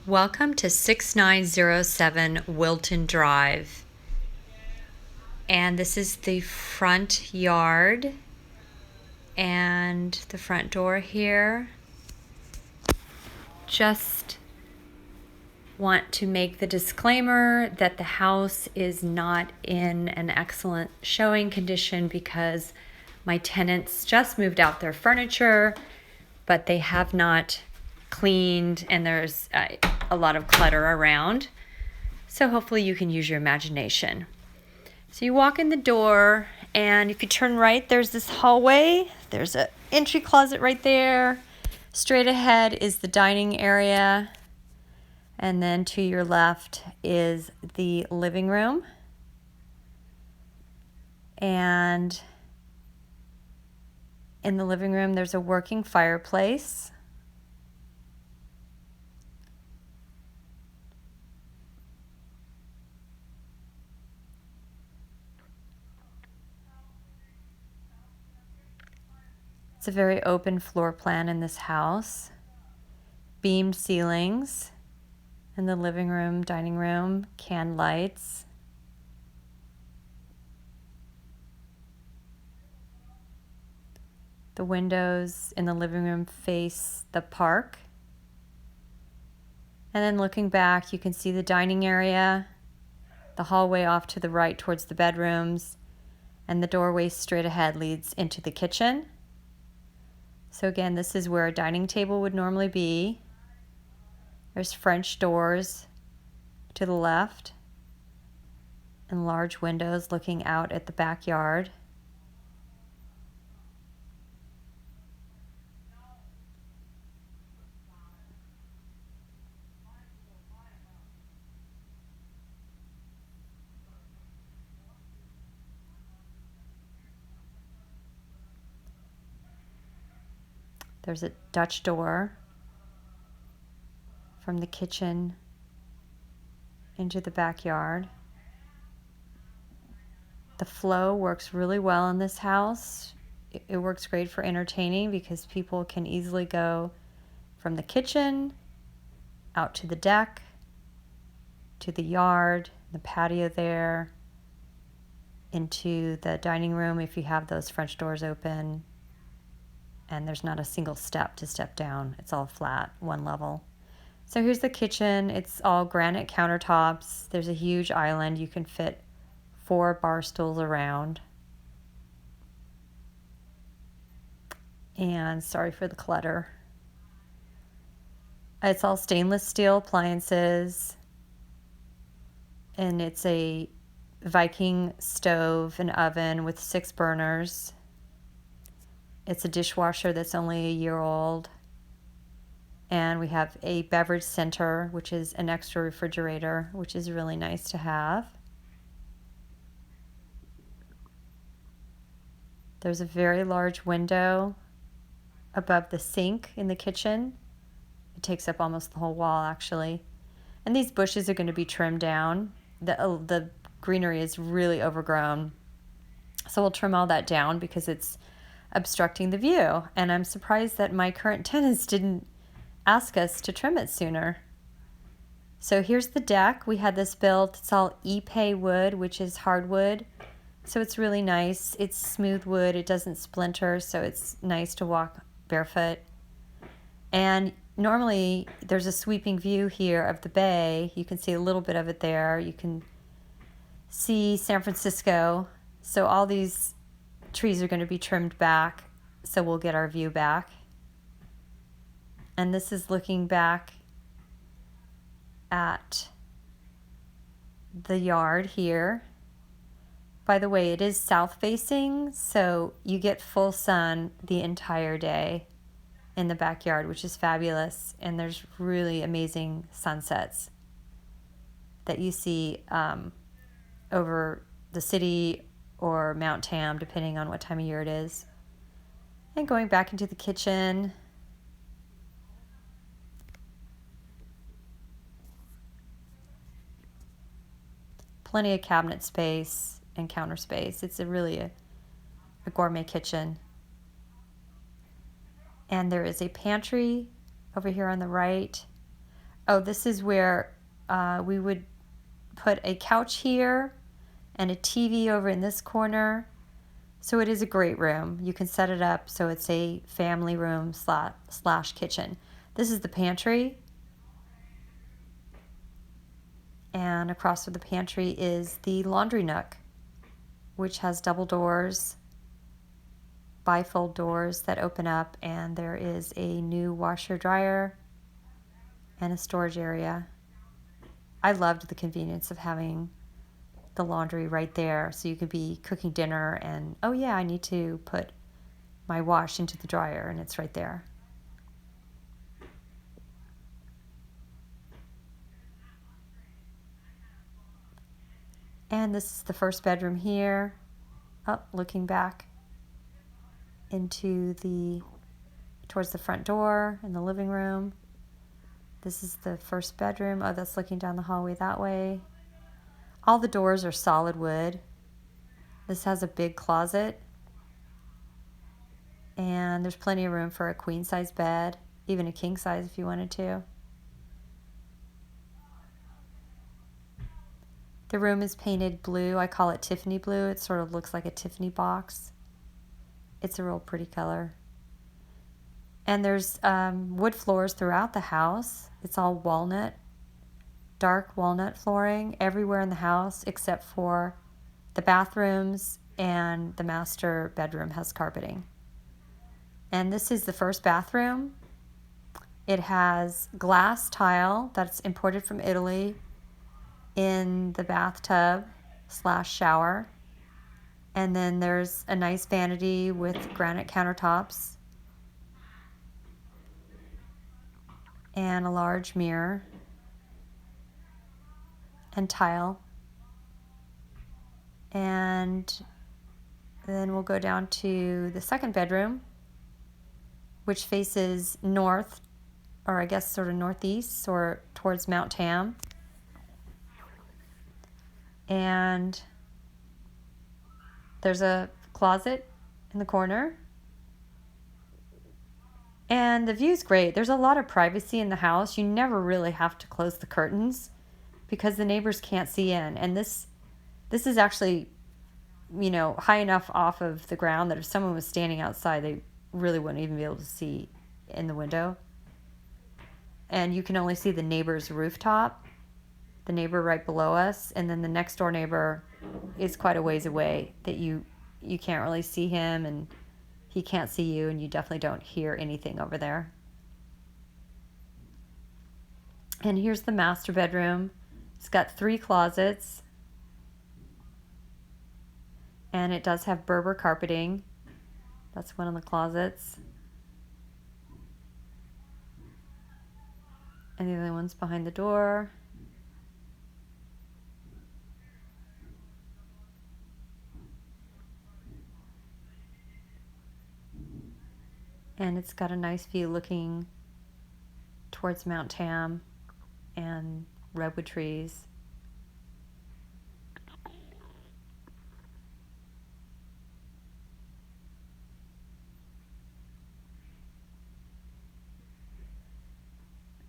Welcome to 6907 Wilton Drive. And this is the front yard and the front door here. Just want to make the disclaimer that the house is not in an excellent showing condition because my tenants just moved out their furniture, but they have not cleaned and there's a lot of clutter around. So hopefully you can use your imagination. So you walk in the door, and if you turn right, there's this hallway. There's an entry closet right there. Straight ahead is the dining area. And then to your left is the living room. And in the living room, there's a working fireplace. It's a very open floor plan in this house. Beamed ceilings in the living room, dining room, can lights. The windows in the living room face the park. And then looking back, you can see the dining area, the hallway off to the right towards the bedrooms, and the doorway straight ahead leads into the kitchen. So again, this is where a dining table would normally be. There's French doors to the left and large windows looking out at the backyard. There's a Dutch door from the kitchen into the backyard. The flow works really well in this house. It works great for entertaining because people can easily go from the kitchen out to the deck, to the yard, the patio there, into the dining room if you have those French doors open. And there's not a single step to step down. It's all flat, one level. So here's the kitchen. It's all granite countertops. There's a huge island. You can fit 4 bar stools around. And sorry for the clutter. It's all stainless steel appliances. And it's a Viking stove and oven with 6 burners. It's a dishwasher that's only a year old. And we have a beverage center, which is an extra refrigerator, which is really nice to have. There's a very large window above the sink in the kitchen. It takes up almost the whole wall, actually. And these bushes are going to be trimmed down. The greenery is really overgrown. So we'll trim all that down because it's obstructing the view. And I'm surprised that my current tenants didn't ask us to trim it sooner. So here's the deck. We had this built. It's all Ipe wood, which is hardwood. So it's really nice. It's smooth wood. It doesn't splinter, so it's nice to walk barefoot. And normally there's a sweeping view here of the bay. You can see a little bit of it there. You can see San Francisco. So all these trees are going to be trimmed back, so we'll get our view back. And this is looking back at the yard here. By the way, it is south facing, so you get full sun the entire day in the backyard, which is fabulous. And there's really amazing sunsets that you see over the city or Mount Tam, depending on what time of year it is. And going back into the kitchen. Plenty of cabinet space and counter space. It's really a gourmet kitchen. And there is a pantry over here on the right, Oh, this is where we would put a couch here and a TV over in this corner. So it is a great room. You can set it up so it's a family room slash kitchen. This is the pantry. And across from the pantry is the laundry nook, which has double doors, bifold doors that open up, and there is a new washer dryer and a storage area. I loved the convenience of having the laundry right there, so you could be cooking dinner and, oh yeah, I need to put my wash into the dryer, and it's right there. And this is the first bedroom here. Oh, looking back towards the front door in the living room. This is the first bedroom. Oh, that's looking down the hallway that way. All the doors are solid wood. This has a big closet. And there's plenty of room for a queen size bed, even a king size if you wanted to. The room is painted blue. I call it Tiffany blue. It sort of looks like a Tiffany box. It's a real pretty color. And there's wood floors throughout the house. It's all walnut, dark walnut flooring everywhere in the house except for the bathrooms, and the master bedroom has carpeting. And this is the first bathroom. It has glass tile that's imported from Italy in the bathtub slash shower. And then there's a nice vanity with granite countertops and a large mirror and tile. And then we'll go down to the second bedroom, which faces north, or I guess sort of northeast, or towards Mount Tam. And there's a closet in the corner. And the view's great. There's a lot of privacy in the house. You never really have to close the curtains because the neighbors can't see in. And this is actually, high enough off of the ground that if someone was standing outside, they really wouldn't even be able to see in the window. And you can only see the neighbor's rooftop, the neighbor right below us, and then the next door neighbor is quite a ways away that you can't really see him, and he can't see you, and you definitely don't hear anything over there. And here's the master bedroom. It's got 3 closets, and it does have Berber carpeting. That's one of the closets. And the other one's behind the door. And it's got a nice view looking towards Mount Tam and redwood trees.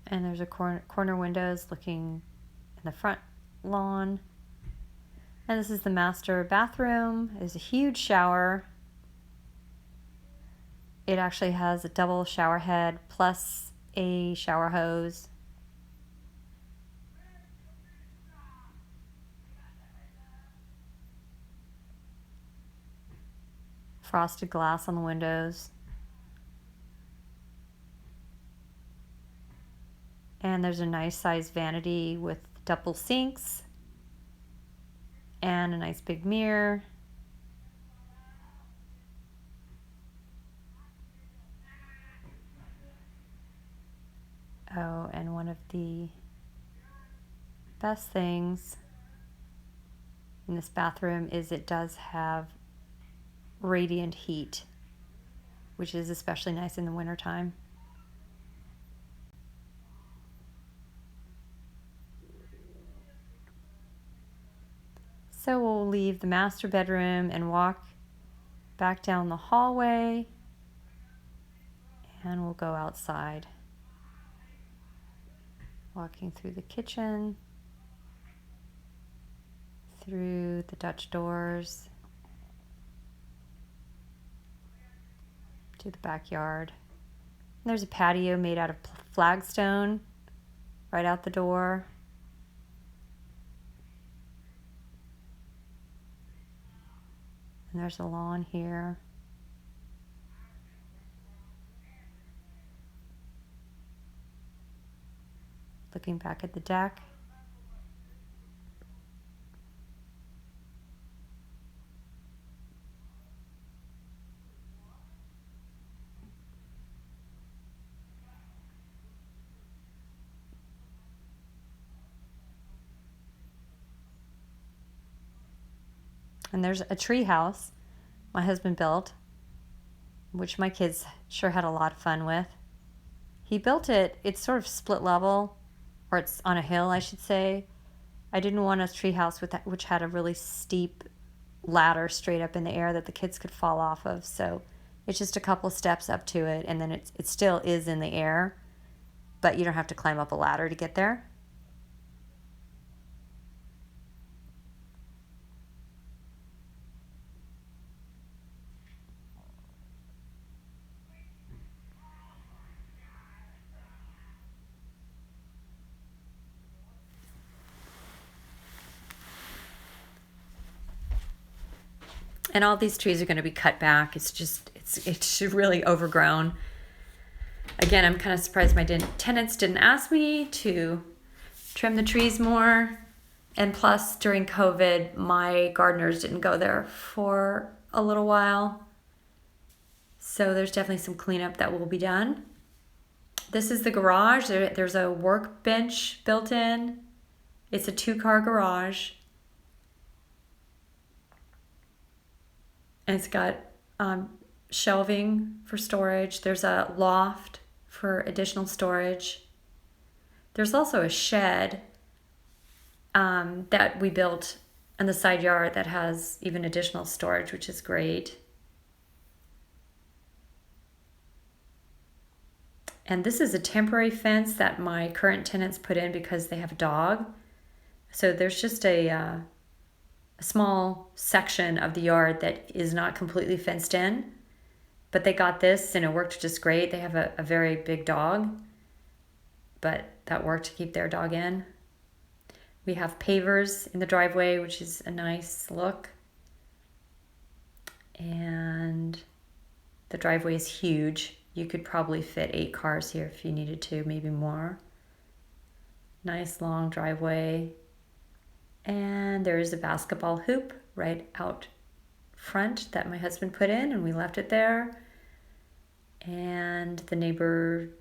And there's a corner windows looking in the front lawn. And this is the master bathroom. There's a huge shower. It actually has a double shower head plus a shower hose. Frosted glass on the windows. And there's a nice sized vanity with double sinks and a nice big mirror. Oh, and one of the best things in this bathroom is it does have radiant heat, which is especially nice in the wintertime. So we'll leave the master bedroom and walk back down the hallway, and we'll go outside. Walking through the kitchen, through the Dutch doors, to the backyard. And there's a patio made out of flagstone right out the door. And there's a lawn here. Looking back at the deck. And there's a tree house my husband built, which my kids sure had a lot of fun with. He built it, it's sort of split level, or it's on a hill, I should say. I didn't want a tree house which had a really steep ladder straight up in the air that the kids could fall off of. So it's just a couple steps up to it, and then it still is in the air, but you don't have to climb up a ladder to get there. And all these trees are going to be cut back. It's really overgrown. Again, I'm kind of surprised my tenants didn't ask me to trim the trees more. And plus, during COVID, my gardeners didn't go there for a little while. So there's definitely some cleanup that will be done. This is the garage. There's a workbench built in. It's a 2-car garage. And it's got shelving for storage. There's a loft for additional storage. There's also a shed that we built in the side yard that has even additional storage, which is great. And this is a temporary fence that my current tenants put in because they have a dog. So there's just a small section of the yard that is not completely fenced in, but they got this and it worked just great. They have a very big dog, but that worked to keep their dog in. We have pavers in the driveway, which is a nice look. And the driveway is huge. You could probably fit 8 cars here if you needed to, maybe more. Nice long driveway. And there is a basketball hoop right out front that my husband put in, and we left it there. And the neighborhood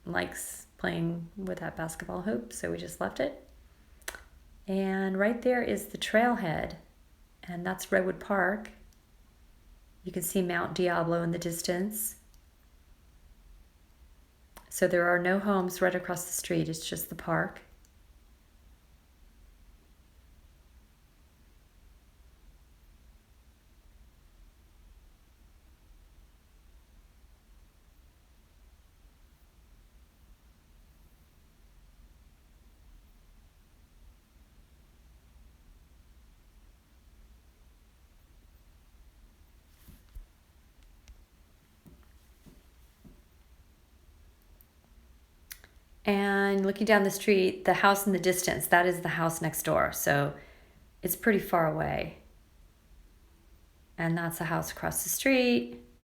likes playing with that basketball hoop, so we just left it. And right there is the trailhead, and that's Redwood Park. You can see Mount Diablo in the distance. So there are no homes right across the street, it's just the park. And looking down the street, the house in the distance, that is the house next door. So it's pretty far away. And that's a house across the street.